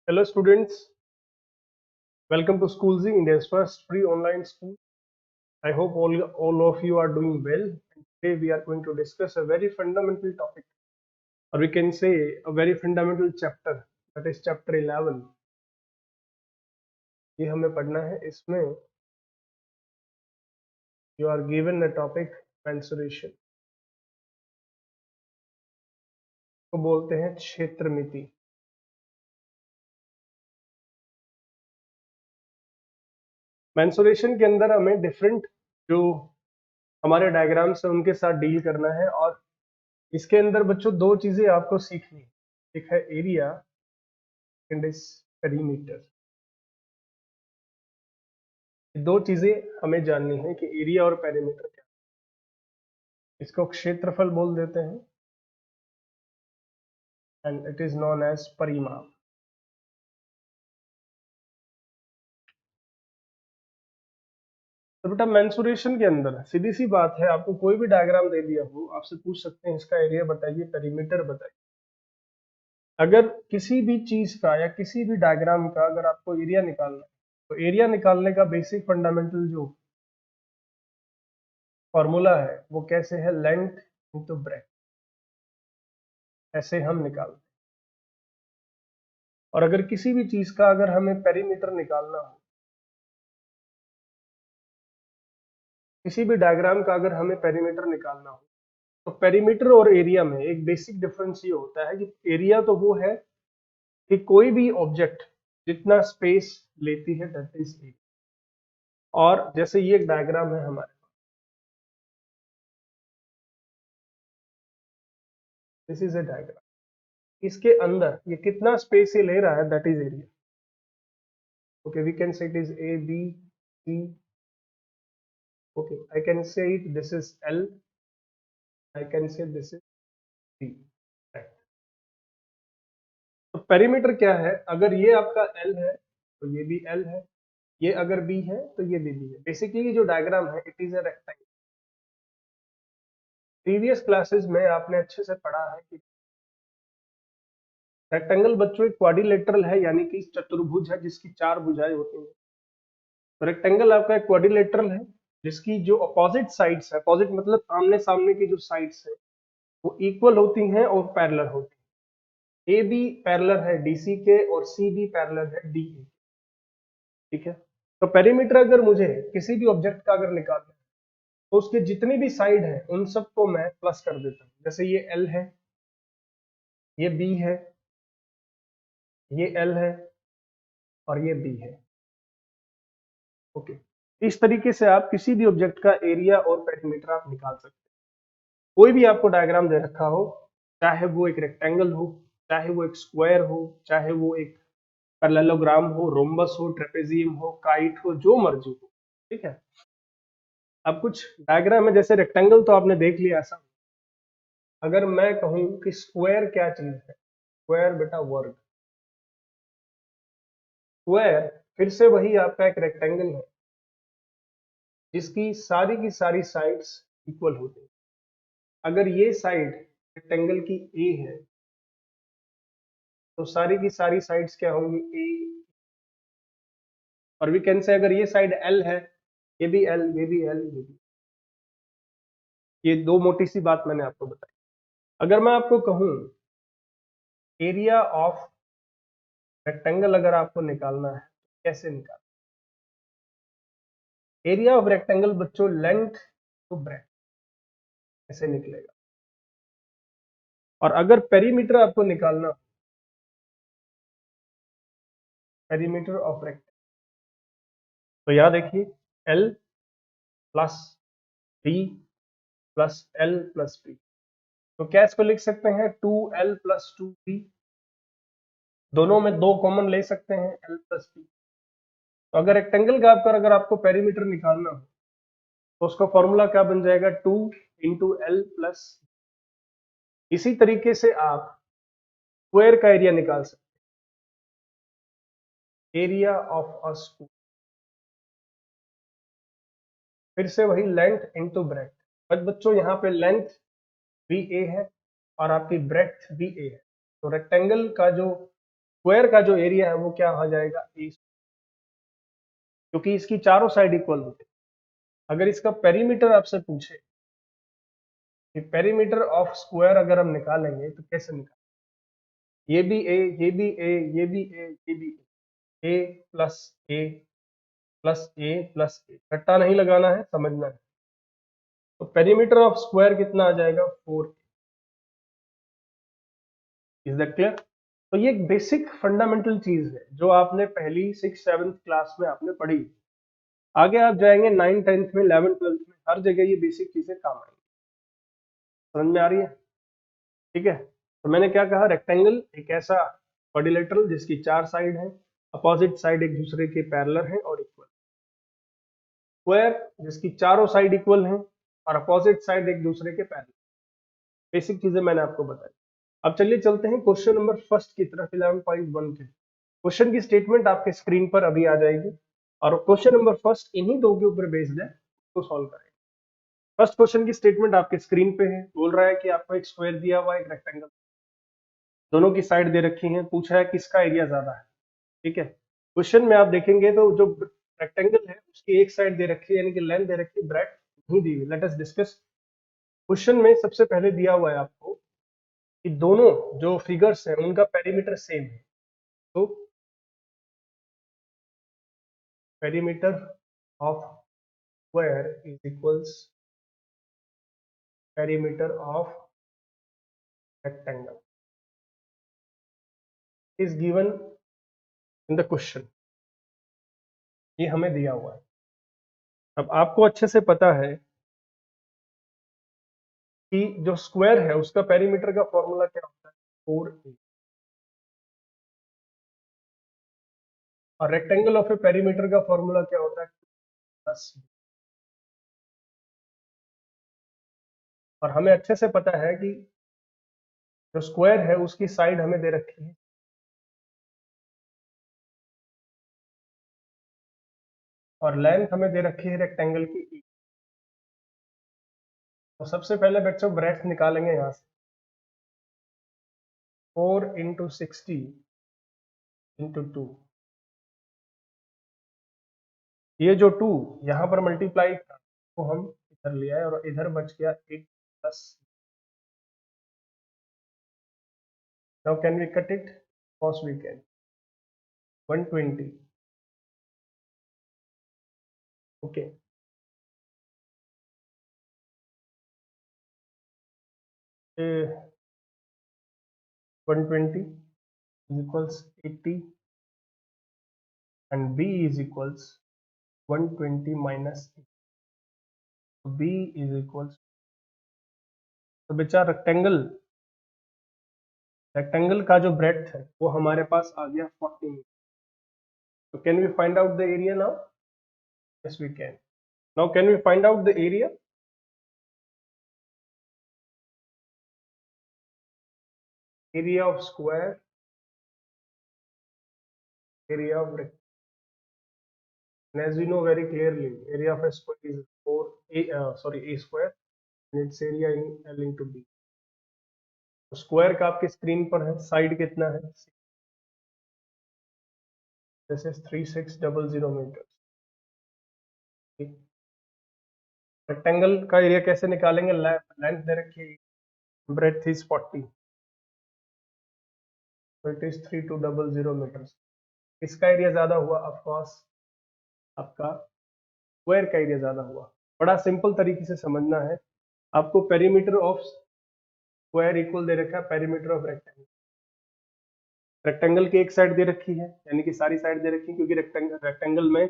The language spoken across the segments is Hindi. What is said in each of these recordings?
Hello students, welcome to Schoolzy, India's first free online school. I hope all of you are doing well. And today we are going to discuss a very fundamental topic, or we can say a very fundamental chapter, that is chapter 11. ये हमें पढ़ना है. इसमें you are given a topic mensuration, को बोलते हैं क्षेत्रमिति. मेंसुरेशन के अंदर हमें डिफरेंट जो हमारे डायग्राम्स है उनके साथ डील करना है, और इसके अंदर बच्चों दो चीजें आपको सीखनी है. एक है एरिया एंड इज पेरीमीटर. दो चीजें हमें जाननी है कि एरिया और पेरीमीटर क्या है. इसको क्षेत्रफल बोल देते हैं and it is known as परिमाप. तो बेटा मेंसुरेशन के अंदर सीधी सी बात है, आपको कोई भी डायग्राम दे दिया हो, आपसे पूछ सकते हैं इसका एरिया बताइए, पेरीमीटर बताइए. अगर किसी भी चीज का या किसी भी डायग्राम का अगर आपको एरिया निकालना है, तो एरिया निकालने का बेसिक फंडामेंटल जो फॉर्मूला है वो कैसे है, लेंथ इनटू ब्रेथ. ऐसे हम निकालते हैं. और अगर किसी भी चीज का अगर हमें पेरीमीटर निकालना हो, किसी भी डायग्राम का अगर हमें पेरीमीटर निकालना हो, तो पेरीमीटर और एरिया में एक बेसिक डिफरेंस ये होता है कि एरिया तो वो है कि कोई भी ऑब्जेक्ट जितना स्पेस लेती है दैट इज एरिया. और जैसे ये एक डायग्राम है हमारे, दिस इज ए डायग्राम. इसके अंदर ये कितना स्पेस ये ले रहा है that is area. Okay, we can say it is A B C. Okay, I can say it this is L, I can say this is C. तो पेरीमीटर क्या है, अगर ये आपका एल है तो ये भी एल है, ये अगर बी है तो ये भी बी है. बेसिकली जो डायग्राम है it is a rectangle. Previous classes में आपने अच्छे से पढ़ा है कि रेक्टेंगल बच्चों एक क्वाड्रिलेटरल है, यानी कि चतुर्भुज है जिसकी चार भुजाएं होती हैं. तो रेक्टेंगल आपका एक क्वाड्रिलेटरल है जिसकी जो अपोजिट साइड्स है, अपोजिट मतलब आमने सामने की जो साइड्स है वो इक्वल होती हैं और पैरेलल होती हैं. ए बी पैरेलल है डीसी के और सी बी पैरेलल है डी ए. ठीक है. तो पेरीमीटर अगर मुझे किसी भी ऑब्जेक्ट का अगर निकालना है तो उसके जितनी भी साइड है उन सबको मैं प्लस कर देता हूँ. जैसे ये एल है, ये बी है, ये एल है और ये बी है. ओके, इस तरीके से आप किसी भी ऑब्जेक्ट का एरिया और पेरीमीटर आप निकाल सकते हैं. कोई भी आपको डायग्राम दे रखा हो, चाहे वो एक रेक्टेंगल हो, चाहे वो एक स्क्वायर हो, चाहे वो एक पैरेललोग्राम हो, रोम्बस हो, ट्रेपेजियम हो, काइट हो, जो मर्जी हो. ठीक है. अब कुछ डायग्राम है, जैसे रेक्टेंगल तो आपने देख लिया. ऐसा अगर मैं कहूं कि स्क्वायर क्या चीज है, स्क्वायर बेटा वर्ग. स्क्वायर फिर से वही आपका एक रेक्टेंगल है जिसकी की सारी साइड्स इक्वल होती है. अगर ये साइड रेक्टेंगल की ए है तो सारी की सारी साइड्स क्या होंगी, ए. और वी कैन से अगर ये साइड एल है, ये भी एल, ये भी एल, ये भी. ये दो मोटी सी बात मैंने आपको बताई. अगर मैं आपको कहूं एरिया ऑफ रेक्टेंगल अगर आपको निकालना है, कैसे निकाल. एरिया ऑफ रेक्टेंगल बच्चों लेंथ टू ब्रेथ ऐसे निकलेगा. और अगर पेरीमीटर आपको निकालना, पेरीमीटर ऑफ रेक्टेंगल, तो यहां देखिए L plus B plus L plus B. तो क्या इसको लिख सकते हैं 2l प्लस 2b. दोनों में दो कॉमन ले सकते हैं, l प्लस b. तो अगर रेक्टेंगल का आपका अगर आपको पेरीमीटर निकालना हो तो उसका फॉर्मूला क्या बन जाएगा, 2 इंटू एल प्लस. इसी तरीके से आप स्क्वायर का एरिया निकाल सकते हैं, एरिया ऑफ अ स्क्वायर. फिर से वही लेंथ इंटू ब्रेथ. बट बच्चों यहाँ पे लेंथ भी ए है और आपकी ब्रेथ भी ए है. तो रेक्टेंगल का जो स्क्वायर का जो एरिया है वो क्या आ जाएगा ए, क्योंकि इसकी चारों साइड इक्वल होते हैं। अगर इसका पेरीमीटर आपसे पूछे कि पेरीमीटर ऑफ स्क्वायर अगर हम निकालेंगे तो कैसे निकालेंगे, ये भी ए, ये भी ए, ये भी ए, ये भी ए प्लस ए प्लस ए प्लस ए, रट्टा नहीं लगाना है, समझना है। तो पेरीमीटर ऑफ स्क्वायर कितना आ जाएगा 4, इज दैट क्लियर? तो ये एक बेसिक फंडामेंटल चीज है जो आपने पहली 6th 7th क्लास में आपने पढ़ी। आगे आप जाएंगे 9th 10th में 11th 12th में, हर जगह ये बेसिक चीजें काम आएंगी। समझ में आ रही है? ठीक है, तो मैंने क्या कहा, रेक्टेंगल एक ऐसा क्वाड्रिलेटरल जिसकी 4 साइड है, अपोजिट साइड एक दूसरे के पैरेलल है और इक्वल। स्क्वायर जिसकी चारों साइड इक्वल हैं और अपोजिट साइड एक दूसरे के पैरेलल। बेसिक चीजें मैंने आपको बताई। अब चलिए चलते हैं क्वेश्चन नंबर फर्स्ट की तरफ 11.1 के। क्वेश्चन की स्टेटमेंट आपके स्क्रीन पर अभी आ जाएगी और क्वेश्चन नंबर फर्स्ट इन्हीं दो के ऊपर बेस्ड है, उसको सॉल्व करेंगे। फर्स्ट क्वेश्चन की स्टेटमेंट आपके स्क्रीन पे है, बोल रहा है कि आपको एक स्क्वायर दिया हुआ है, एक रेक्टेंगल, दोनों की साइड दे रखी है, पूछा है किसका एरिया ज्यादा है। ठीक है, क्वेश्चन में आप देखेंगे तो जो रेक्टेंगल है उसकी एक साइड दे रखी है, यानी कि लेंथ दे रखी है, ब्रेड्थ नहीं दी हुई। Let us discuss. क्वेश्चन में सबसे पहले दिया हुआ है आपको कि दोनों जो फिगर्स हैं उनका पेरीमीटर सेम है। तो perimeter of square is equals perimeter of rectangle is given in the question. ये हमें दिया हुआ है। अब आपको अच्छे से पता है कि जो स्क्वायर है उसका पेरीमीटर का फॉर्मूला क्या होता है, 4a, और रेक्टेंगल ऑफ ए पेरीमीटर का फॉर्मूला क्या होता है, प्लस। और हमें अच्छे से पता है कि जो स्क्वायर है उसकी साइड हमें दे रखी है और लेंथ हमें दे रखी है रेक्टेंगल की 1। तो सबसे पहले बच्चों ब्रेड्थ निकालेंगे यहाँ से, 4 × 60 × 2। ये जो 2 यहाँ पर मल्टीप्लाई था तो हम इधर ले आए और इधर बच गया 8 plus. Now can we cut it? Cos we can. 120। Okay, 120 is equals 80 and b is equals 120 minus 8. So b is equals, तो बेचा रेक्टेंगल का जो ब्रेड्थ है वो हमारे पास आ गया 40 मीटर। तो can we find out the area now? Yes we can. Now can we find out the area? Area of square, area of rectangle. And as we know very clearly, area of a square is 4a square and its area in L into B. तो स्क्वायर का आपके स्क्रीन पर है, साइड कितना है, जैसे 3600 मीटर। रेक्टेंगल का एरिया कैसे निकालेंगे? लेंथ दे रखी है, ब्रेड्थ इज 40, तो इट इज 3200 मीटर। इसका एरिया ज्यादा हुआ, ऑफ कोर्स आपका स्क्वायर का एरिया ज्यादा हुआ। बड़ा सिंपल तरीके से समझना है आपको। पेरीमीटर ऑफ स्क्वायर इक्वल दे रखा है पेरीमीटर ऑफ रेक्टेंगल। रेक्टेंगल की एक साइड दे रखी है, यानी कि सारी साइड दे रखी है, क्योंकि रेक्टेंगल में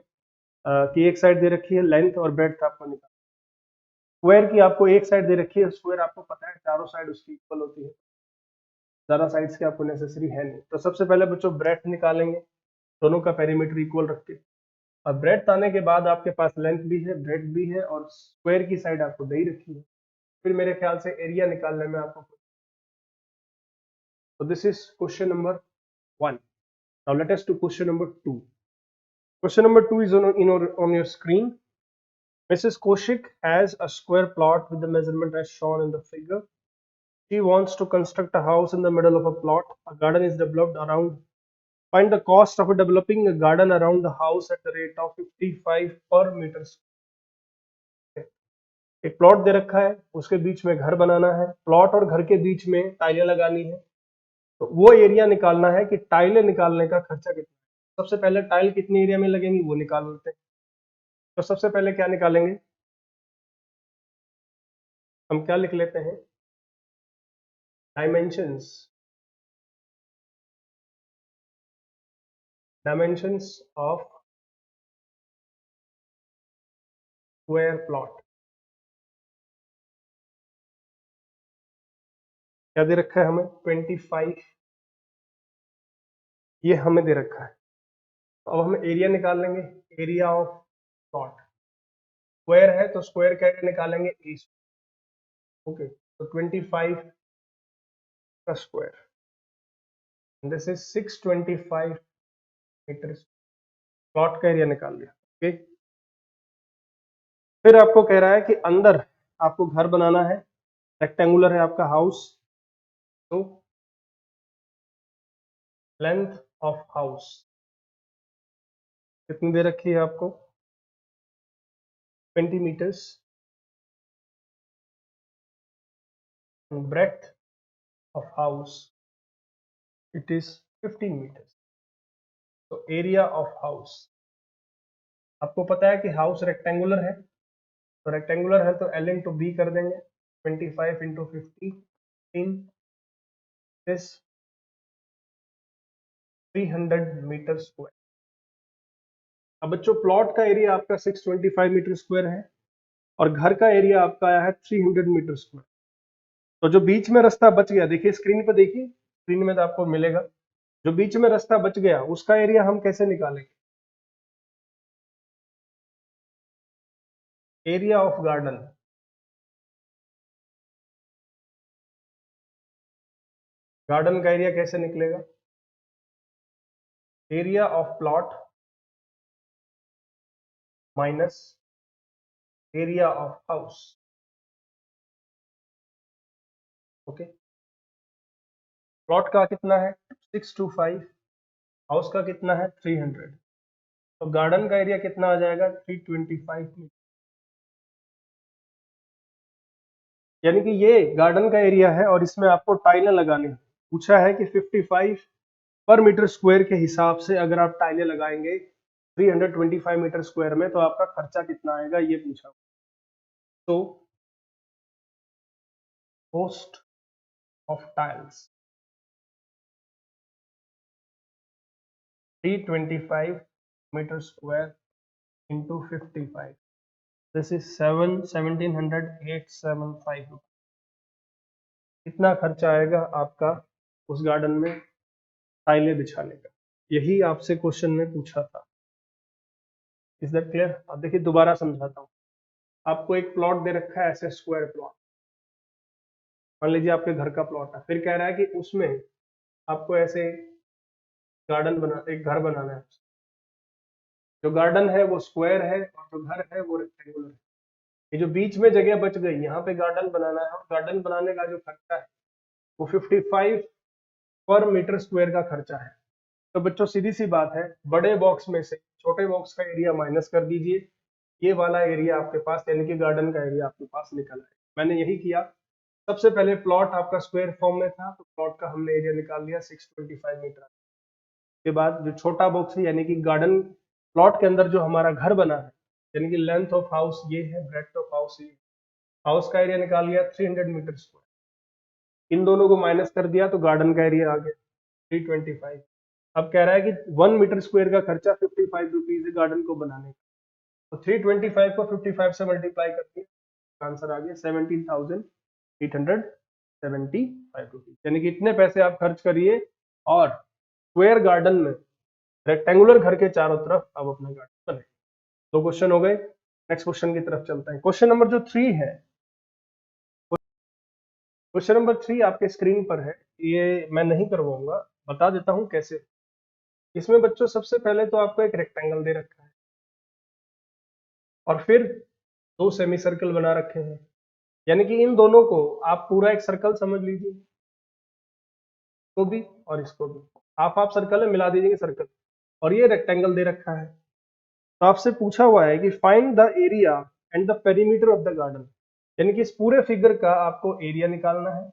की एक साइड दे रखी है लेंथ और ब्रेड्थ आपको निकाल। स्क्वायर की आपको एक साइड दे रखी है, स्क्वायर आपको पता है चारों साइड उसकी इक्वल होती है, ज्यादा साइड्स की आपको नेसेसरी है नहीं। तो सबसे पहले बच्चों ब्रेड्थ निकालेंगे, दोनों का पेरीमीटर इक्वल रख के। और ब्रेड्थ आने के बाद आपके पास लेंथ भी है, ब्रेड्थ भी है और स्क्वायर की साइड आपको दे ही रखी है। फिर मेरे ख्याल से एरिया निकालने में आपको, तो this is question number 1। Now let us to question number 2। Question number 2 is on your screen. Mrs. Koshik has a square plot with the measurement as shown in the figure. She wants to construct a house in the middle of a plot. A garden is developed around find the cost of developing a garden around the house at the rate of 55 पर मीटर स्क्वायर। एक प्लॉट दे रखा है, उसके बीच में घर बनाना है, प्लॉट और घर के बीच में टाइलें लगानी है, तो वो एरिया निकालना है कि टाइलें निकालने का खर्चा कितना है। सबसे पहले टाइल कितने एरिया में लगेंगी वो निकाल लेते हैं। तो सबसे पहले क्या निकालेंगे, हम क्या लिख लेते हैं, dimensions, dimensions of square plot. क्या दे रखा है हमें, 25, ये हमें दे रखा है। तो अब हम एरिया निकाल लेंगे, एरिया ऑफ प्लॉट, स्क्वायर है तो स्क्वायर का एरिया निकालेंगे ए। ओके, तो 25 का square, this is 625 metre. Plot का एरिया निकाल लिया। ओके, फिर आपको कह रहा है कि अंदर आपको घर बनाना है, रेक्टेंगुलर है आपका हाउस, तो लेंथ ऑफ हाउस कितनी दे रखी है आपको, 20 metres, breadth of house it is 15 metres. तो एरिया ऑफ हाउस, आपको पता है कि हाउस रेक्टेंगुलर है, तो रेक्टेंगुलर है तो L इंटू बी कर देंगे, 25 into 50 in this 300 metre square. अब बच्चों प्लॉट का एरिया आपका 625 मीटर स्क्वायर है और घर का एरिया आपका आया है 300 मीटर स्क्वायर। तो जो बीच में रास्ता बच गया, देखिए स्क्रीन पर, देखिए स्क्रीन में तो आपको मिलेगा, जो बीच में रास्ता बच गया उसका एरिया हम कैसे निकालेंगे, एरिया ऑफ गार्डन, गार्डन का एरिया कैसे निकलेगा, area of plot minus area of house. Okay, plot का कितना है 625, हाउस का कितना है 300, तो गार्डन का एरिया कितना आ जाएगा 325 मीटर। यानी कि ये गार्डन का एरिया है और इसमें आपको टाइलें लगानी है। पूछा है कि 55 पर मीटर स्क्वायर के हिसाब से अगर आप टाइलें लगाएंगे 325 मीटर स्क्वायर में तो आपका खर्चा कितना आएगा, ये पूछा। तो cost of tiles 325 metre square into 55, this is 17,875 रुपये। कितना खर्चा आएगा आपका उस गार्डन में टाइलें बिछाने का, यही आपसे क्वेश्चन में पूछा था। Is that clear? अब देखिए दोबारा समझाता हूँ। आपको एक प्लॉट दे रखा है ऐसे स्क्वायर प्लॉट, मान लीजिए आपके घर का प्लॉट है, फिर कह रहा है कि उसमें आपको ऐसे गार्डन बना, एक घर बनाना है। जो गार्डन है वो स्क्वायर है और जो घर है वो रेक्टेंगुलर है। ये जो बीच में जगह बच गई यहाँ पे गार्डन बनाना है, और गार्डन बनाने का जो खर्चा है वो 55 पर मीटर स्क्वायर का खर्चा है। तो बच्चों सीधी सी बात है, बड़े बॉक्स में से छोटे बॉक्स का एरिया माइनस कर दीजिए, ये वाला एरिया आपके पास यानी कि गार्डन का एरिया आपके पास निकल आए। मैंने यही किया। सबसे पहले प्लॉट आपका स्क्वायर फॉर्म में था तो प्लॉट का हमने एरिया निकाल लिया 625 मीटर। के बाद जो छोटा बॉक्स है यानी कि गार्डन प्लॉट के अंदर जो हमारा घर बना है, यानी कि लेंथ ऑफ हाउस ये है, ब्रेड्थ ऑफ हाउस ये, हाउस का एरिया निकाल लिया 300 मीटर स्क्वायर। इन दोनों को माइनस कर दिया तो गार्डन का एरिया आ गया 325। अब कह रहा है कि 1 मीटर स्क्वायर का खर्चा 55 रुपीज है गार्डन को बनाने का, तो 325 को 55 से मल्टीप्लाई कर दिया, आंसर आ गया 17,875 रुपीज। यानी कि इतने पैसे आप खर्च करिए और स्क्वायर गार्डन में रेक्टेंगुलर घर के चारों तरफ आप अपना गार्डन बने। दो क्वेश्चन हो गए, नेक्स्ट क्वेश्चन की तरफ चलते हैं। क्वेश्चन नंबर जो 3 है, क्वेश्चन नंबर 3 आपके स्क्रीन पर है, ये मैं नहीं करवाऊंगा, बता देता हूं कैसे। इसमें बच्चों सबसे पहले तो आपको एक रेक्टेंगल दे रखा है और फिर दो सेमी सर्कल बना रखे हैं, यानी कि इन दोनों को आप पूरा एक सर्कल समझ लीजिए, इसको भी और इसको भी। हाफ हाफ सर्कल है, मिला दीजिएंगे सर्कल, और ये रेक्टेंगल दे रखा है। तो आपसे पूछा हुआ है कि find the area and the perimeter of the garden, यानी कि इस पूरे फिगर का आपको एरिया निकालना है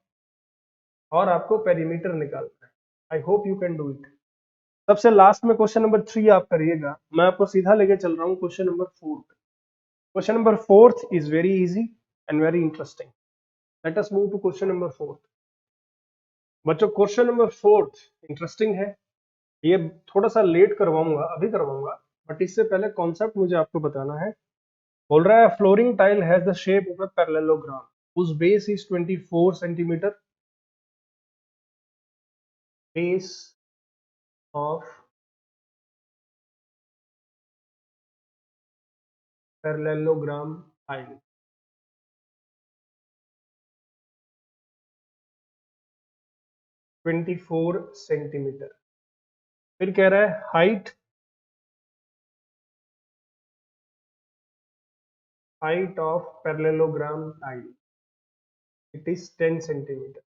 और आपको पेरीमीटर निकालना है। I hope you can do it. सबसे लास्ट में क्वेश्चन नंबर 3 आप करिएगा, मैं आपको सीधा लेके चल रहा हूँ क्वेश्चन नंबर 4 पे। Question number 4 is very easy and very interesting. Let us move to question number 4। बच्चों क्वेश्चन नंबर 4 इंटरेस्टिंग है। ये थोड़ा सा लेट करवाऊंगा, अभी करवाऊंगा, बट इससे पहले कॉन्सेप्ट मुझे आपको बताना है। बोल रहा है flooring tile has the shape of a parallelogram whose base is 24 centimeter, base of parallelogram tile, 24 centimetre. फिर कह रहा है height of parallelogram tile, it is 10 centimetre.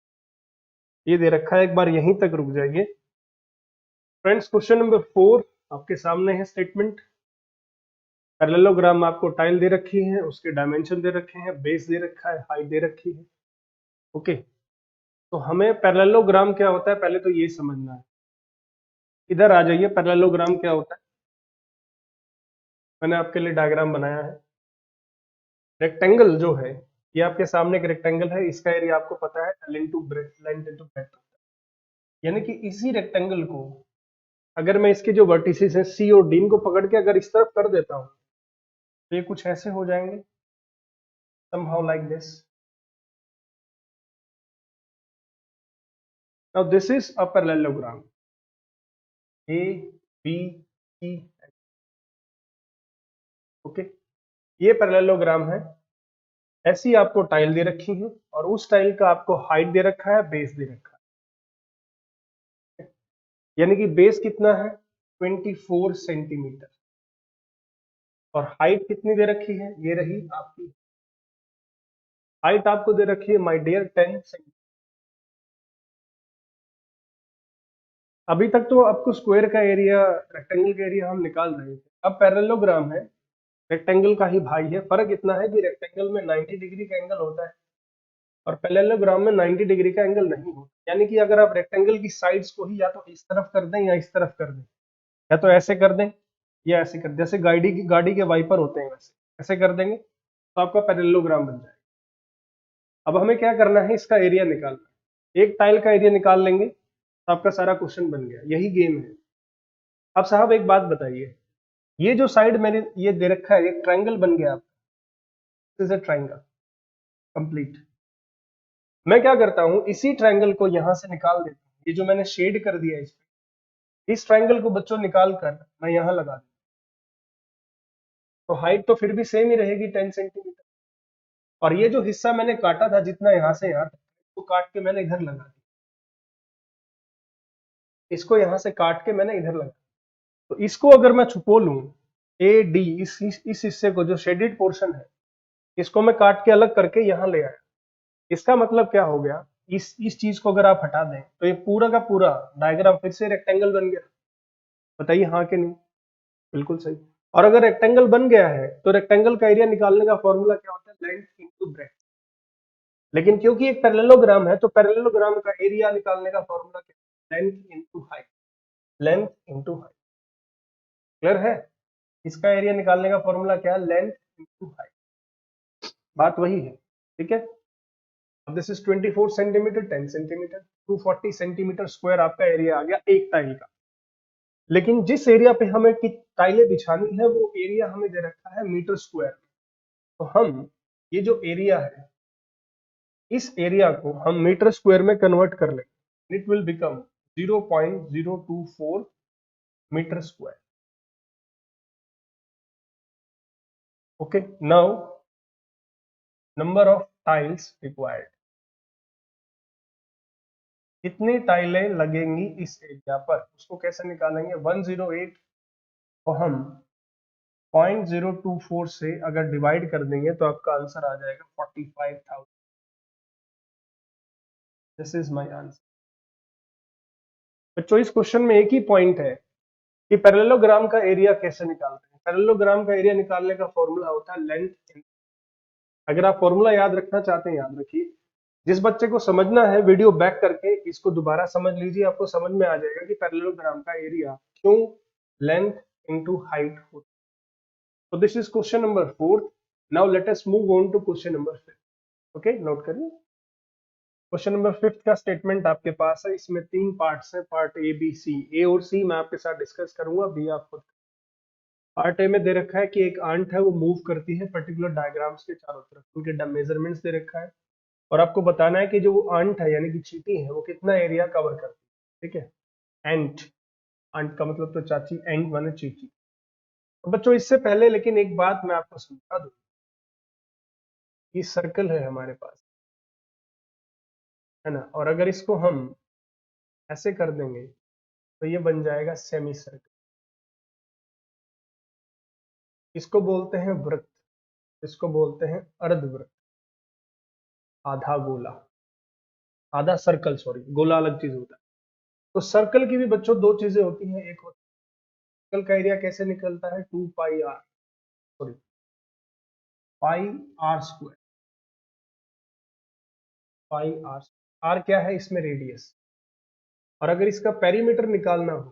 ये दे रखा है, एक बार यहीं तक रुक जाइए फ्रेंड्स। क्वेश्चन नंबर 4 आपके सामने है स्टेटमेंट। पैरेललोग्राम आपको टाइल दे रखी है, उसके डायमेंशन दे रखे हैं, बेस दे रखा है, हाइट दे रखी है। ओके, तो हमें पैरेललोग्राम क्या होता है पहले तो ये समझना है। इधर आ जाइए, पैरेललोग्राम क्या होता है, मैंने आपके लिए डायग्राम बनाया है। रेक्टेंगल जो है, ये आपके सामने एक रेक्टेंगल है, इसका एरिया आपको पता है लेंथ इंटू ब्रेड्थ, यानी कि इसी रेक्टेंगल को अगर मैं इसके जो वर्टिसेस हैं सी और डी को पकड़ के अगर इस तरफ कर देता हूं तो ये कुछ ऐसे हो जाएंगे, somehow like this. Now this is a parallelogram, A, B, C, okay. ये पैरेललोग्राम है। ऐसी आपको टाइल दे रखी है और उस टाइल का आपको हाइट दे रखा है, बेस दे रखा है, यानी कि बेस कितना है 24 सेंटीमीटर और हाइट कितनी दे रखी है, ये रही आपकी हाइट आपको दे रखी है माय डियर 10 सेंटीमीटर। अभी तक तो आपको स्क्वायर का एरिया, रेक्टेंगल का एरिया हम निकाल रहे थे, अब पैरेललोग्राम है, रेक्टेंगल का ही भाई है। फर्क इतना है कि रेक्टेंगल में 90 डिग्री का एंगल होता है और पैरेललोग्राम में 90 डिग्री का एंगल नहीं होता। यानी कि अगर आप रेक्टेंगल की साइड्स को ही या तो इस तरफ कर दें या इस तरफ कर दें, या तो ऐसे कर दें या ऐसे कर दें, जैसे गाड़ी के वाइपर होते हैं वैसे ऐसे कर देंगे तो आपका पैरेललोग्राम बन जाएगा। अब हमें क्या करना है, इसका एरिया निकालना है। एक टाइल का एरिया निकाल लेंगे तो आपका सारा क्वेश्चन बन गया, यही गेम है। अब साहब एक बात बताइए, ये जो साइड मैंने ये दे रखा है, एक ट्रायंगल बन गया आपका, this is a triangle complete. मैं क्या करता हूं, इसी ट्रायंगल को यहां से निकाल देता हूं, ये जो मैंने शेड कर दिया इस ट्रायंगल को बच्चों निकाल कर मैं यहां लगा दूं, तो हाइट तो फिर भी सेम ही रहेगी 10 सेंटीमीटर। और ये जो हिस्सा मैंने काटा था जितना यहां से यहां तक, इसको काट के मैंने इधर लगा दिया, इसको यहां से काट के मैंने इधर लगा, तो इसको अगर मैं छुपो लूं ए डी, इस हिस्से को जो शेडेड पोर्शन है इसको मैं काट के अलग करके यहां ले आया। इसका मतलब क्या हो गया, इस चीज को अगर आप हटा दें तो ये पूरा का पूरा डायग्राम फिर से रेक्टेंगल बन गया। बताइए हाँ कि नहीं, बिल्कुल सही। और अगर रेक्टेंगल बन गया है तो रेक्टेंगल का एरिया निकालने का फॉर्मूला क्या होता है, लेंथ इंटू ब्रेड्थ। लेकिन क्योंकि एक पैरेललोग्राम है तो पैरेललोग्राम का एरिया निकालने का फॉर्मूला क्या है, length into height, length into height. Clear है, इसका एरिया निकालने का फॉर्मूला क्या है, लेंथ इंटू हाइट, बात वही है। ठीक है, अब this is 24 centimetre 10 centimetre, 240 centimetre square आपका एरिया आ गया एक टाइल का। लेकिन जिस एरिया पे हमें टाइलें बिछानी है वो एरिया हमें दे रखा है मीटर स्क्वायर। तो हम ये जो एरिया है इस एरिया को हम मीटर स्क्वायर में कन्वर्ट कर लेंगे, it will become 0.024 metre square. Okay, now number of tiles required, कितनी टाइलें लगेंगी इस एरिया पर, उसको कैसे निकालेंगे। 108 को हम 0.024 से अगर डिवाइड कर देंगे तो आपका आंसर आ जाएगा 45,000। This is my answer. बच्चों इस क्वेश्चन में एक ही पॉइंट है कि पैरेललोग्राम का एरिया कैसे निकालते हैं। पैरेललोग्राम का एरिया निकालने का फॉर्मूला होता है लेंथ। अगर आप फॉर्मूला याद रखना चाहते हैं याद रखिए। जिस बच्चे को समझना है वीडियो बैक करके इसको दोबारा समझ लीजिए, आपको समझ में आ जाएगा कि पैरेललोग्राम का एरिया क्यों लेंथ इनटू हाइट होता है। So this is question number 4. Now let us move on to question number 5. Okay, note करिए। क्वेश्चन नंबर 5 का स्टेटमेंट आपके पास है। इसमें 3 पार्ट्स हैं, पार्ट ए बी सी। ए और सी मैं आपके साथ डिस्कस करूंगा, बी आप खुद। पार्ट ए में दे रखा है कि एक आंट है वो मूव करती है पर्टिकुलर डायग्राम्स के चारों तरफ, उनके मेजरमेंट्स दे रखा है और आपको बताना है कि जो वो आंट है यानी कि चींटी है वो कितना एरिया कवर करती है। ठीक है, एंट, आंट का मतलब तो चाची, एंट माने चींटी। तो बच्चों इससे पहले लेकिन एक बात मैं आपको समझा दूं, ये सर्कल है हमारे पास, है ना, और अगर इसको हम ऐसे कर देंगे तो ये बन जाएगा सेमी सर्कल। इसको बोलते हैं वृत्त, इसको बोलते हैं अर्धवृत्त, आधा गोला, आधा सर्कल, सॉरी गोला अलग चीज होता है। तो सर्कल की भी बच्चों दो चीजें होती हैं। एक होता है सर्कल का एरिया कैसे निकलता है, 2 pi R, sorry pi R square, pi R. R क्या है इसमें, रेडियस। और अगर इसका पेरीमीटर निकालना हो,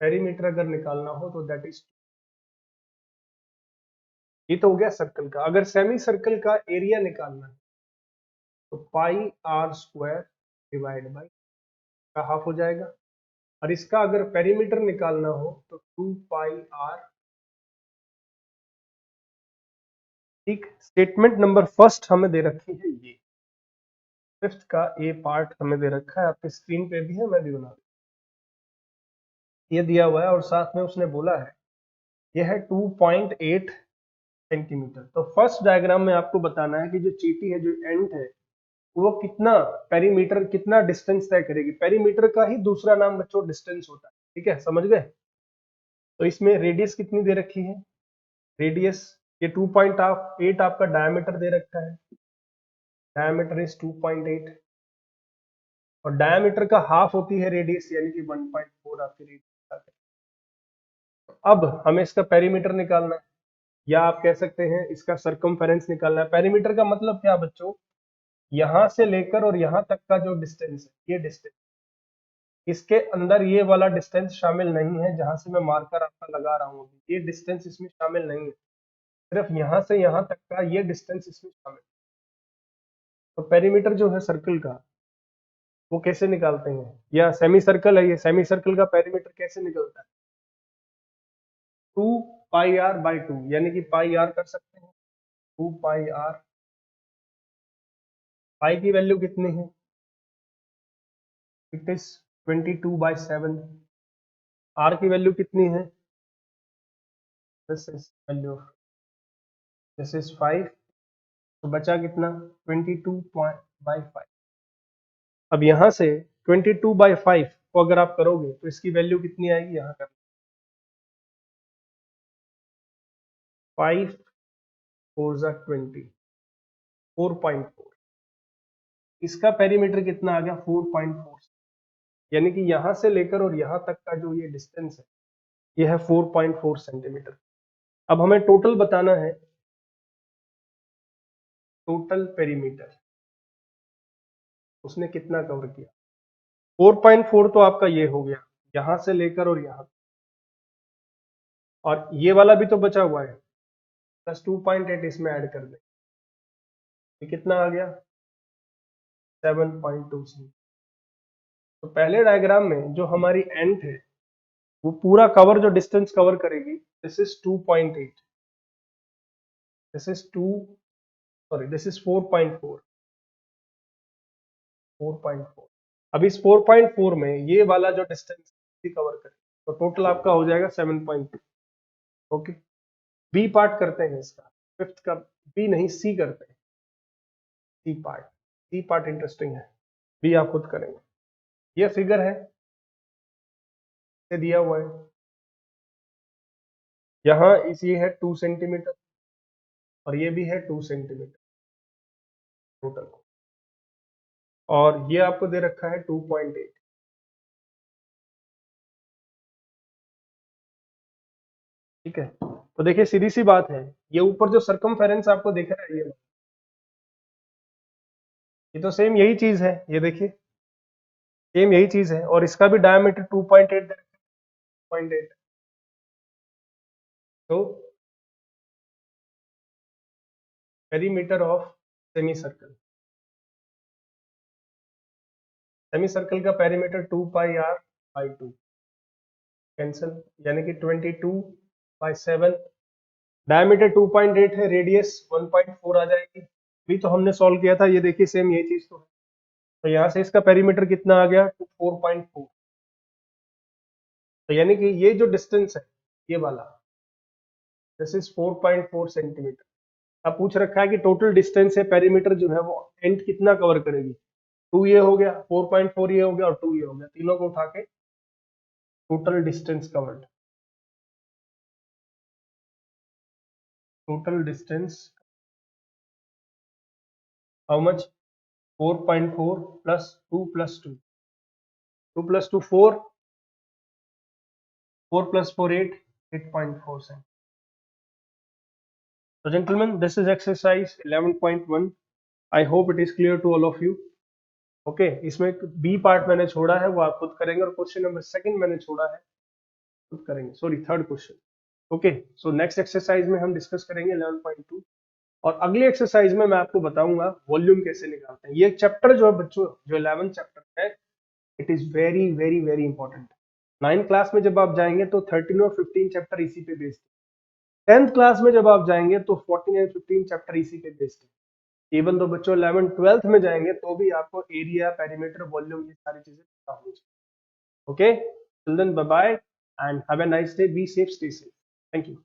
पेरीमीटर अगर निकालना हो तो दैट इज, ये तो हो गया सर्कल का। अगर सेमी सर्कल का एरिया निकालना है तो पाई आर स्क्वायर डिवाइड बाई का हाफ हो जाएगा। और इसका अगर पेरीमीटर निकालना हो तो 2 पाई आर। ठीक, स्टेटमेंट नंबर फर्स्ट हमें दे रखी है ये, फिफ्थ का ए पार्ट हमें दे रखा है, आपके स्क्रीन पे भी है, मैं भी बना ये दिया हुआ है और साथ में उसने बोला है ये है 2.8 सेंटीमीटर। तो फर्स्ट डायग्राम में आपको बताना है कि जो चींटी है, जो एंट है, वो कितना पेरीमीटर, कितना डिस्टेंस तय करेगी। पेरीमीटर का ही दूसरा नाम बच्चों डिस्टेंस होता है। ठीक है, समझ गए। तो इसमें रेडियस कितनी दे रखी है, रेडियस ये 2.8 आपका डायमीटर दे रखा है, डायमीटर इज 2.8 और डायमीटर का हाफ होती है रेडियस यानी कि 1.4 आपकी रेडियस। अब हमें इसका पेरीमीटर निकालना है या आप कह सकते हैं इसका सरकमफेरेंस निकालना है। पेरीमीटर का मतलब क्या बच्चों, यहां से लेकर और यहां तक का जो डिस्टेंस है, ये डिस्टेंस, इसके अंदर ये वाला डिस्टेंस शामिल नहीं है जहां से मैं मार्कर आपका लगा रहा हूँ, ये डिस्टेंस इसमें शामिल नहीं है, सिर्फ यहां से यहां तक का ये डिस्टेंस इसमें शामिल है। तो पेरीमीटर जो है सर्कल का वो कैसे निकालते हैं, या सेमी सर्कल है ये, सेमी सर्कल का पेरीमीटर कैसे निकलता है, 2 पाई आर बाई 2, यानी कि पाई आर कर सकते हैं, 2 पाई आर। पाई की वैल्यू कितनी है, इट इज 22/7। आर की वैल्यू कितनी है, this is value, this is 5। तो बचा कितना, 22/5। अब यहां से 22/5 को अगर आप करोगे तो इसकी वैल्यू कितनी आएगी, यहां कर 5 4 जा 20, 4.4। इसका पेरीमीटर कितना आ गया, 4.4, यानी कि यहां से लेकर और यहां तक का जो ये डिस्टेंस है ये है 4.4 सेंटीमीटर। अब हमें टोटल बताना है, टोटल पेरीमीटर उसने कितना कवर किया। 4.4 तो आपका ये हो गया यहां से लेकर और यहां, और ये वाला भी तो बचा हुआ है, प्लस 2.8 इसमें ऐड कर दें, ये कितना आ गया, 7.2 सेंटीमीटर। तो पहले डायग्राम में जो हमारी एंट है वो पूरा कवर, जो डिस्टेंस कवर करेगी, this is 2.8, this is 2, sorry this is 4.4, 4.4। अब इस 4.4 में ये वाला जो डिस्टेंस कवर करे तो टोटल आपका हो जाएगा 7.2। ओके, बी पार्ट करते हैं इसका, फिफ्थ का, बी नहीं सी करते हैं, C part, C part interesting है, बी आप खुद करेंगे। ये फिगर है, ये दिया हुआ है, यहाँ इस ये है 2 सेंटीमीटर और ये भी है 2 सेंटीमीटर टोटल, और ये आपको दे रखा है 2.8। ठीक है, तो देखिए सीधी सी बात है, ये ऊपर जो सरकमफेरेंस आपको दिख रहा है ये तो सेम यही चीज है, ये देखिए सेम यही चीज है, और इसका भी डायमीटर 2.8 0.8। तो perimeter of semi circle, semi circle का पेरीमीटर 2πr/2 कैंसिल, यानी कि 22/7। डायमीटर 2.8 है, रेडियस 1.4 आ जाएगी। भी तो हमने सॉल्व किया था, ये देखिए सेम यही चीज तो है। तो यहाँ से इसका पेरीमीटर कितना आ गया 4.4। तो यानी कि ये जो डिस्टेंस है ये वाला, दिस इज 4.4 सेंटीमीटर। अब पूछ रखा है कि टोटल डिस्टेंस है, पेरीमीटर जो है वो एंड कितना कवर करेगी। 2 ये हो गया, 4.4 ये हो गया, और 2 ये हो गया, तीनों को उठा के total distance covered, total distance how much, 4.4 plus 2 plus 2, 2 plus 2 4, 4 plus 4 8, 8.4 centimetre. So gentlemen, this is exercise 11.1. I hope it is clear to all of you. Okay इसमें बी पार्ट मैंने छोड़ा है, वो आप खुद करेंगे, और क्वेश्चन नंबर सेकंड मैंने छोड़ा है, खुद करेंगे, sorry third question. Okay, so next exercise में हम डिस्कस करेंगे 11.2, और अगली एक्सरसाइज में मैं आपको बताऊंगा वॉल्यूम कैसे निकालते हैं। ये चैप्टर जो है बच्चों, जो 11th चैप्टर है, it is very very very important. 9th class में जब आप जाएंगे तो 13 और 15 चैप्टर इसी पे बेस्ड है। 10th क्लास में जब आप जाएंगे तो 14 एंड 15 चैप्टर इसी पे बेस्ड है। इवन तो बच्चों 11 12th में जाएंगे तो भी आपको एरिया, पेरीमीटर, वॉल्यूम, ये सारी चीजें पता होनी चाहिए। Okay, till then bye bye and have a nice day, be safe, stay safe, thank you.